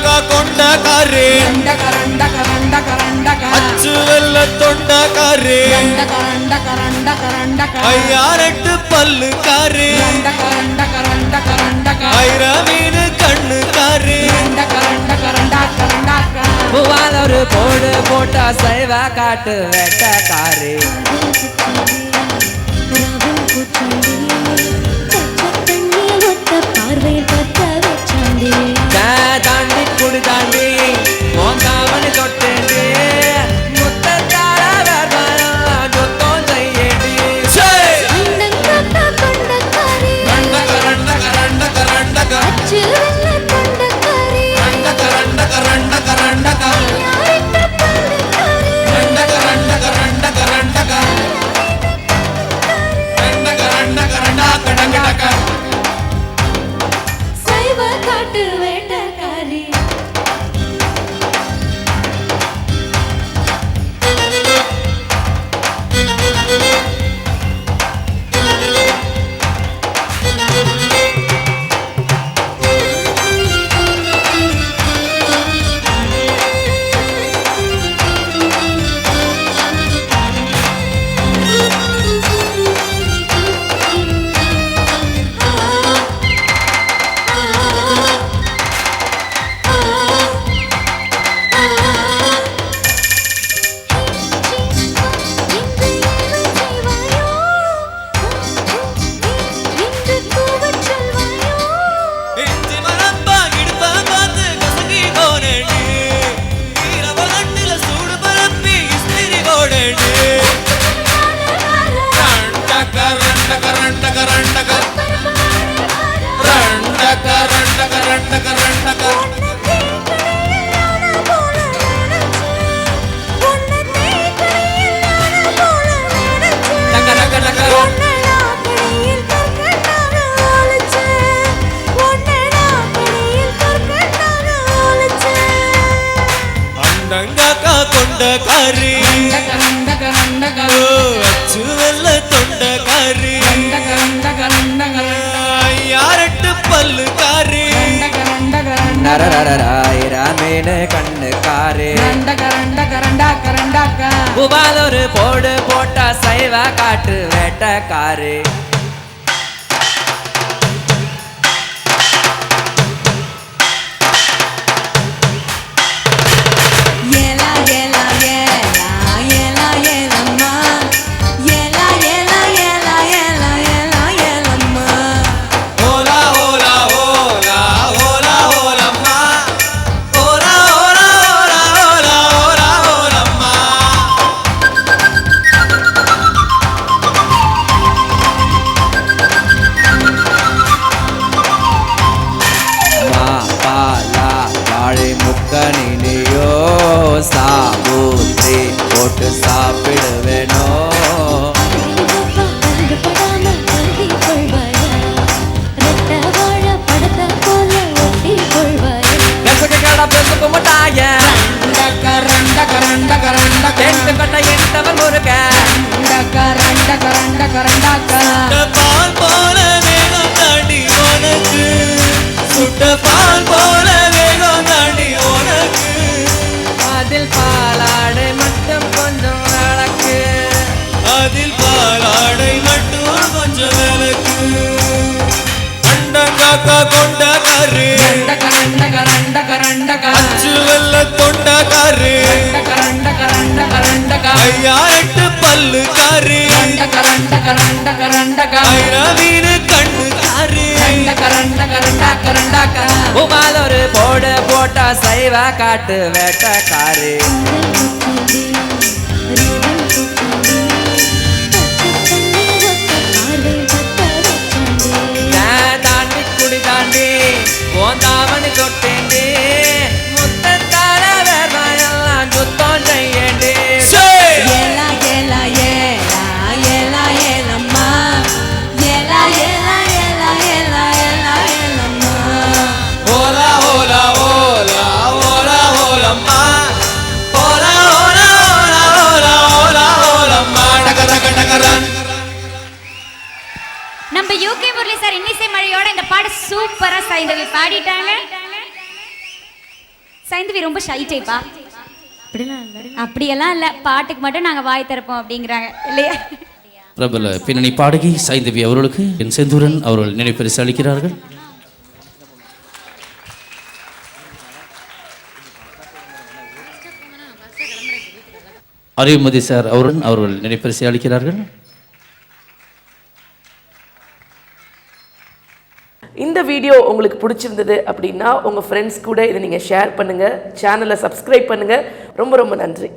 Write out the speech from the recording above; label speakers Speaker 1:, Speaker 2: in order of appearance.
Speaker 1: கொண்டக்காரே அச்சு வெள்ள தொண்டக்காரே ஐயாரெட்டு பல்லுக்காரே ஐரமீனு கண்ணுக்காரே
Speaker 2: பூவாலொரு போடு போட்டா சைவ காட்டு வேட்டக்காரே தாண்டி குடி தாண்டி மோந்தாமணி தொட்டேண்டி முத்தார ஜொத்தம் செய்யேண்டி
Speaker 1: கொண்டக்காரி அச்சு வெள்ள தொண்டக்காரி ஐயாரெட்டு பல்லுக்காரி
Speaker 2: ராமேனு கண்ணுக்காரே பூவாலொரு போடு போட்டா சைவ காட்டு வேட்டக்காரே கணினியோ சாபூத்தி போட்டு சாப்பிடுவேனோ பெசுக்கு முட்டாய முருக
Speaker 1: பால் போல வேகம் தாண்டி உனக்கு சுட்ட பால் போல வேகம் தாண்டி உனக்கு
Speaker 2: அதில் பாலாடை மட்டும் கொஞ்சம் விளக்கு
Speaker 1: அதில் பாலாடை மட்டும் கொஞ்சம் விளக்கு அண்டங்காக்கா கொண்டக்காரே அச்சு வெள்ள தொண்டக்காரே ஐயாரெட்டு பல்லுக்காரே ஐரமீனு கண்ணுக்காரே
Speaker 2: பூவாலொரு போடு போட்டா சைவ காட்டு வேட்டக்காரே தாண்டி குடி தாண்டி மோந்தாமணி தொட்டேண்டி முத்தார எல்லாம் சுத்தம் செய்யேண்டி
Speaker 3: நம்ம யூகே முரளி சார் இன்னிசை மழையோட இந்த பாட்டு சூப்பரா சைந்தவி பாடிட்டாங்க. சைந்தவி ரொம்ப ஷை டைப்பா? அப்படியெல்லாம் இல்லை, பாட்டுக்கு மட்டும் நாங்கள் வாய் திறப்போம் அப்படிங்கிறாங்க இல்லையா?
Speaker 4: பிரபல பின்னணி பாடகி சைந்தவி அவர்களுக்கு என் செந்தூரன் அவர்கள் நினைவு பரிசு அளிக்கிறார்கள். அறிவுமதி சார் அவர்கள் நினைவு பரிசு அளிக்கிறார்கள்.
Speaker 5: இந்த வீடியோ உங்களுக்கு பிடிச்சிருந்தது அப்படின்னா உங்கள் ஃப்ரெண்ட்ஸ் கூட இதை நீங்கள் ஷேர் பண்ணுங்கள், சேனலை சப்ஸ்கிரைப் பண்ணுங்கள். ரொம்ப ரொம்ப நன்றி.